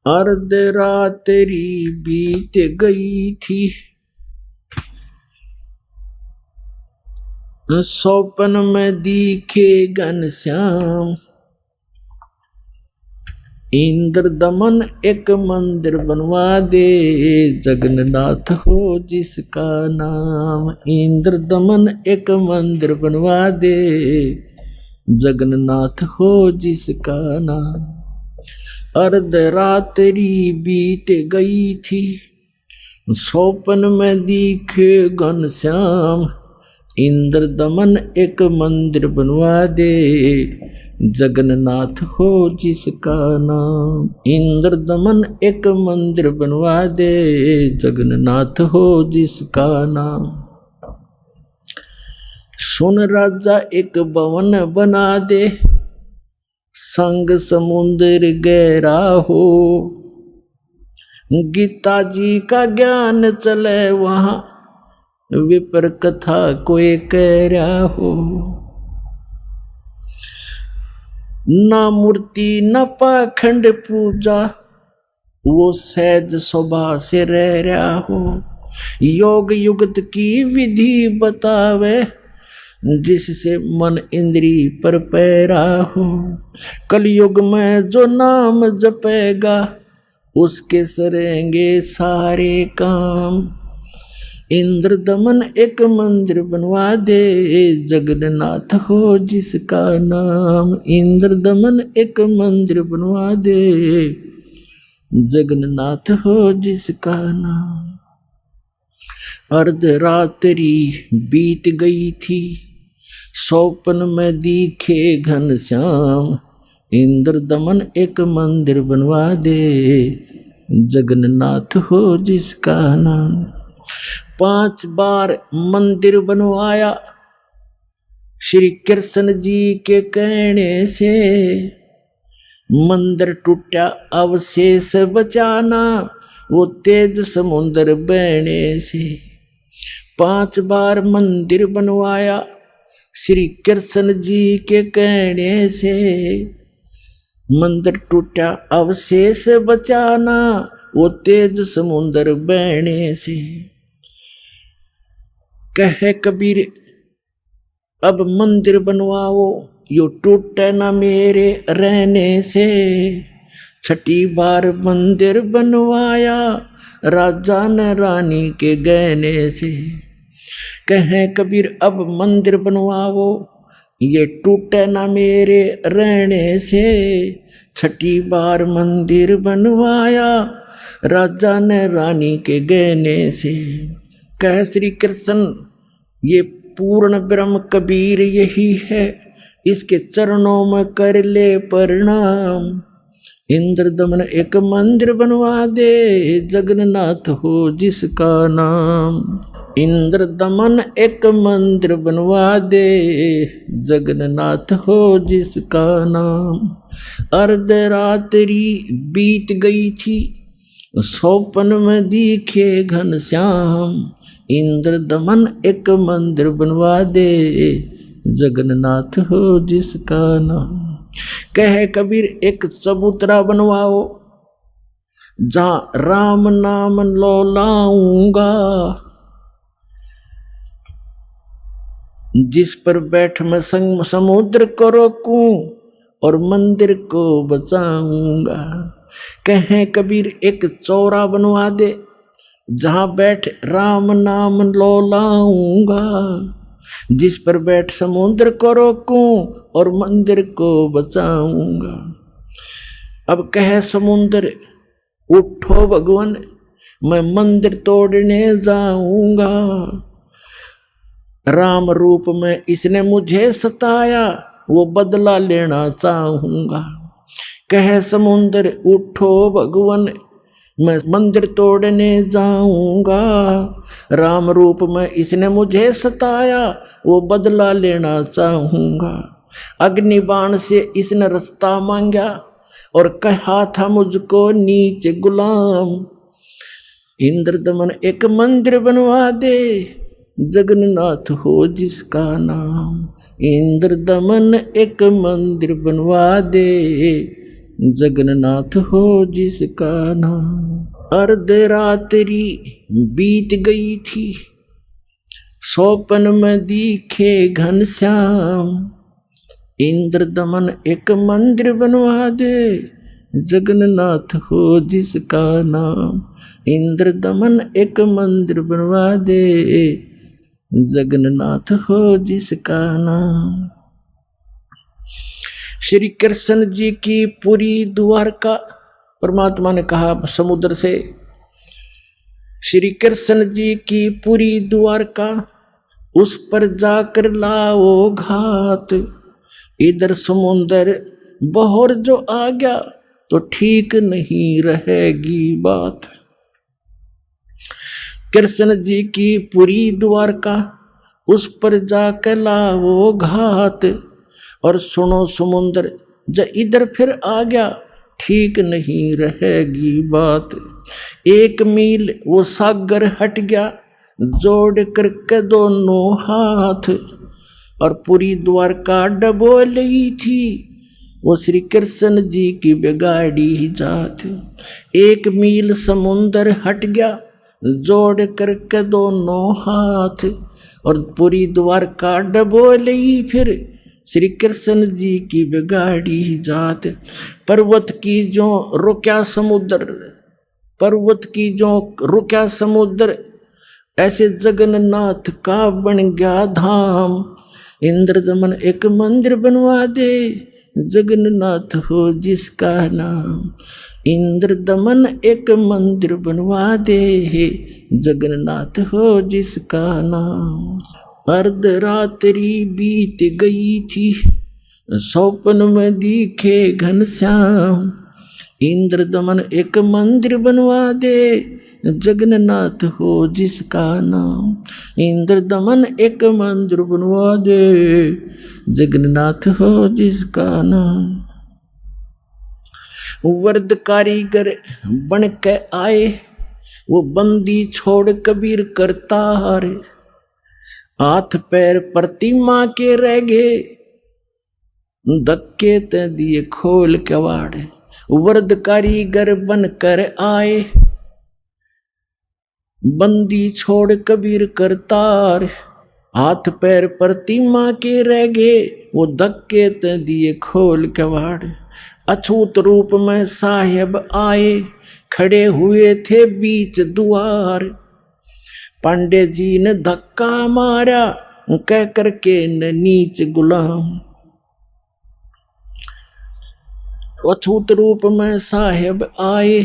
अर्ध रात्रि बीत गई थी, स्वप्न में दिखे घनश्याम। इंद्र दमन एक मंदिर बनवा दे, जगन्नाथ हो जिसका नाम। इंद्र दमन एक मंदिर बनवा दे, जगन्नाथ हो जिसका नाम। अर्ध रात्रि बीत गई थी, स्वप्न में दिखे घनश्याम। इंद्र दमन एक मंदिर बनवा दे, जगन्नाथ हो जिसका नाम। इंद्र दमन एक मंदिर बनवा दे, जगन्नाथ हो जिसका नाम। सुन राजा एक भवन बना दे, संग समुद्र गहरा हो। गीता जी का ज्ञान चले वहां, विपर कथा कोई कह रहा हो। ना मूर्ति न पाखंड पूजा, वो सहज स्वभाव से रह रहा हो। योग युक्त की विधि बतावे, जिससे मन इंद्री पर पैरा हो। कलयुग में जो नाम जपेगा, उसके सरेंगे सारे काम। इंद्र दमन एक मंदिर बनवा दे, जगन्नाथ हो जिसका नाम। इंद्र दमन एक मंदिर बनवा दे, जगन्नाथ हो जिसका नाम। अर्ध रात्रि बीत गई थी, स्वप्न में दिखे घनश्याम। इंद्र दमन एक मंदिर बनवा दे, जगन्नाथ हो जिसका नाम। 5 बार मंदिर बनवाया, श्री कृष्ण जी के कहने से। मंदिर टूटा अवशेष बचाना, वो तेज समुद्र बहने से। 5 बार मंदिर बनवाया, श्री कृष्ण जी के कहने से। मंदिर टूटा अवशेष बचाना, वो तेज समुद्र बहने से। कहे कबीर अब मंदिर बनवाओ, यो टूटे ना मेरे रहने से। 6ठी बार मंदिर बनवाया, राजा ने रानी के गहने से। कहे कबीर अब मंदिर बनवाओ, ये टूटे ना मेरे रहने से। 6ठी बार मंदिर बनवाया, राजा ने रानी के गहने से। कह श्री कृष्ण ये पूर्ण ब्रह्म कबीर यही है, इसके चरणों में कर ले प्रणाम। इंद्र दमन एक मंदिर बनवा दे, जगन्नाथ हो जिसका नाम। इंद्र दमन एक मंदिर बनवा दे, जगन्नाथ हो जिसका नाम। अर्ध रात्रि बीत गई थी, स्वप्न में दिखे घनश्याम। इंद्र दमन एक मंदिर बनवा दे, जगन्नाथ हो जिसका नाम। कहे कबीर एक चबूतरा बनवाओ, जहां राम नाम लो लाऊंगा। जिस पर बैठ मैं संग समुद्र को रोकूं, और मंदिर को बचाऊंगा। कहे कबीर एक चौरा बनवा दे, जहां बैठ राम नाम लो लाऊंगा। जिस पर बैठ समुद्र को रोकूं, और मंदिर को बचाऊंगा। अब कहे समुद्र उठो भगवान, मैं मंदिर तोड़ने जाऊंगा। राम रूप में इसने मुझे सताया, वो बदला लेना चाहूंगा। कहे समुद्र उठो भगवान, मैं मंदिर तोड़ने जाऊंगा। राम रूप में इसने मुझे सताया, वो बदला लेना चाहूंगा। अग्नि बाण से इसने रास्ता मांगा, और कहा था मुझको नीचे गुलाम। इंद्र दमन एक मंदिर बनवा दे, जगन्नाथ हो जिसका नाम। इंद्र दमन एक मंदिर बनवा दे, जगन्नाथ हो जिसका नाम। अर्धरात्रि बीत गई थी, स्वप्न में दिखे घनश्याम। इंद्र दमन एक मंदिर बनवा दे, जगन्नाथ हो जिसका नाम। इंद्र दमन एक मंदिर बनवा दे, जगन्नाथ हो जिसका नाम। श्री कृष्ण जी की पूरी द्वारका, परमात्मा ने कहा समुद्र से, श्री कृष्ण जी की पूरी द्वारका उस पर जाकर लाओ घात। इधर समुद्र बहर जो आ गया तो ठीक नहीं रहेगी बात। कृष्ण जी की पूरी द्वारका उस पर जाकर लाओ घात। और सुनो समुद्र जब इधर फिर आ गया ठीक नहीं रहेगी बात। 1 मील वो सागर हट गया, जोड़ करके दोनों हाथ। और पूरी द्वारका डबो ली थी, वो श्री कृष्ण जी की बिगाड़ी जात। 1 मील समुंदर हट गया, जोड़ करके दोनों हाथ। और पूरी द्वारका डबो ली फिर श्री कृष्ण जी की बिगाड़ी जात। पर्वत की जो रुक्या समुद्र, पर्वत की जो रुक्या समुद्र, ऐसे जगन्नाथ का बन गया धाम। इंद्र दमन एक मंदिर बनवा दे, जगन्नाथ हो जिसका नाम। इंद्र दमन एक मंदिर बनवा दे, जगन्नाथ हो जिसका नाम। अर्धरात्रि बीत गई थी, स्वप्न में दिखे घनश्याम। इंद्र दमन एक मंदिर बनवा दे, जगन्नाथ हो जिसका नाम। इंद्र दमन एक मंदिर बनवा दे, जगन्नाथ हो जिसका नाम। वर्द कारीगर बन के आए, वो बंदी छोड़ कबीर करतार। हाथ पैर प्रतिमा के रह गए, धक्के ते दिए खोल कवाड़। वर्द कारीगर बन कर आए, बंदी छोड़ कबीर करतार। हाथ पैर प्रतिमा के रह गए, वो धक्के ते दिए खोल कवाड़। अछूत रूप में साहेब आए, खड़े हुए थे बीच द्वार। पांडे जी ने धक्का मारा, कह करके न नीच गुलाम। अछूत रूप में साहेब आए,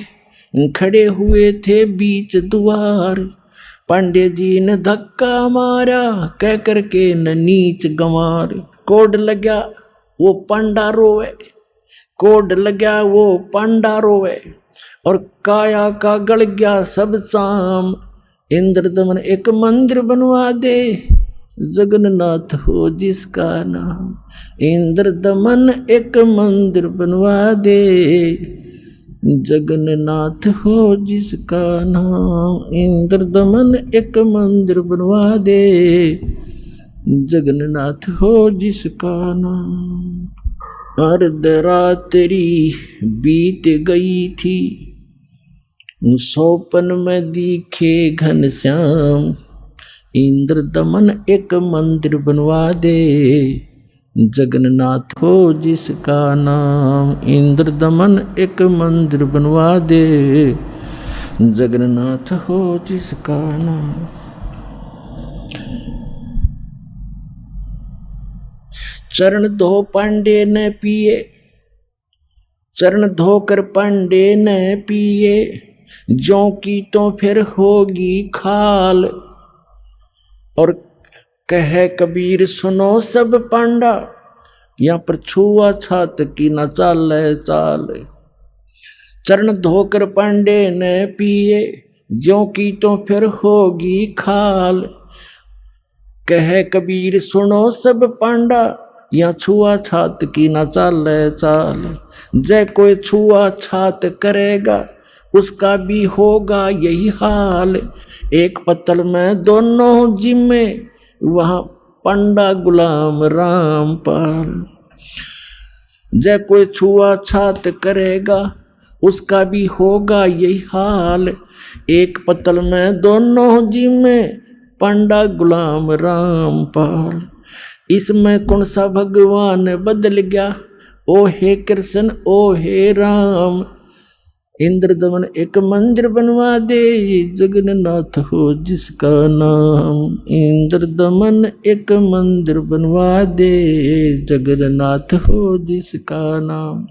खड़े हुए थे बीच द्वार। पांडे जी ने धक्का मारा, कह करके न नीच गंवार। कोड लग्या वो पांडा रोवे, कोड लग्या वो पांडा रोवे। और काया का गल गया सब शाम। इंद्र दमन एक मंदिर बनवा दे, जगन्नाथ हो जिसका नाम। इंद्र दमन एक मंदिर बनवा दे, जगन्नाथ हो जिसका नाम। इंद्र दमन एक मंदिर बनवा दे, जगन्नाथ हो जिसका नाम। अर्धरात्रि बीत गई थी, स्वप्न में दिखे घनश्याम। इंद्र दमन एक मंदिर बनवा दे, जगन्नाथ हो जिसका नाम। इंद्र दमन एक मंदिर बनवा दे, जगन्नाथ हो जिसका नाम। चरण धो पांडे न पिए, चरण धोकर पांडे न पिए। ज्यों की तो फिर होगी खाल। और कहे कबीर सुनो सब पांडा, यहाँ पर छुआ छात की न चाल चाल। चरण धोकर पांडे न पिए, ज्यों की तो फिर होगी खाल। कहे कबीर सुनो सब पांडा, यहाँ छुआ छात की न चाल चाल। जय कोई छुआ छात करेगा, उसका भी होगा यही हाल। एक पत्तल में दोनों जिम्मे, वहाँ पंडा गुलाम रामपाल। जय कोई छुआ छात करेगा उसका भी होगा यही हाल। एक पतल में दोनों जी में पंडा गुलाम रामपाल। इसमें कौन सा भगवान बदल गया, ओ हे कृष्ण ओ हे राम। इंद्रदमन एक मंदिर बनवा दे जगन्नाथ हो जिसका नाम। इंद्रदमन एक मंदिर बनवा दे जगन्नाथ हो जिसका नाम।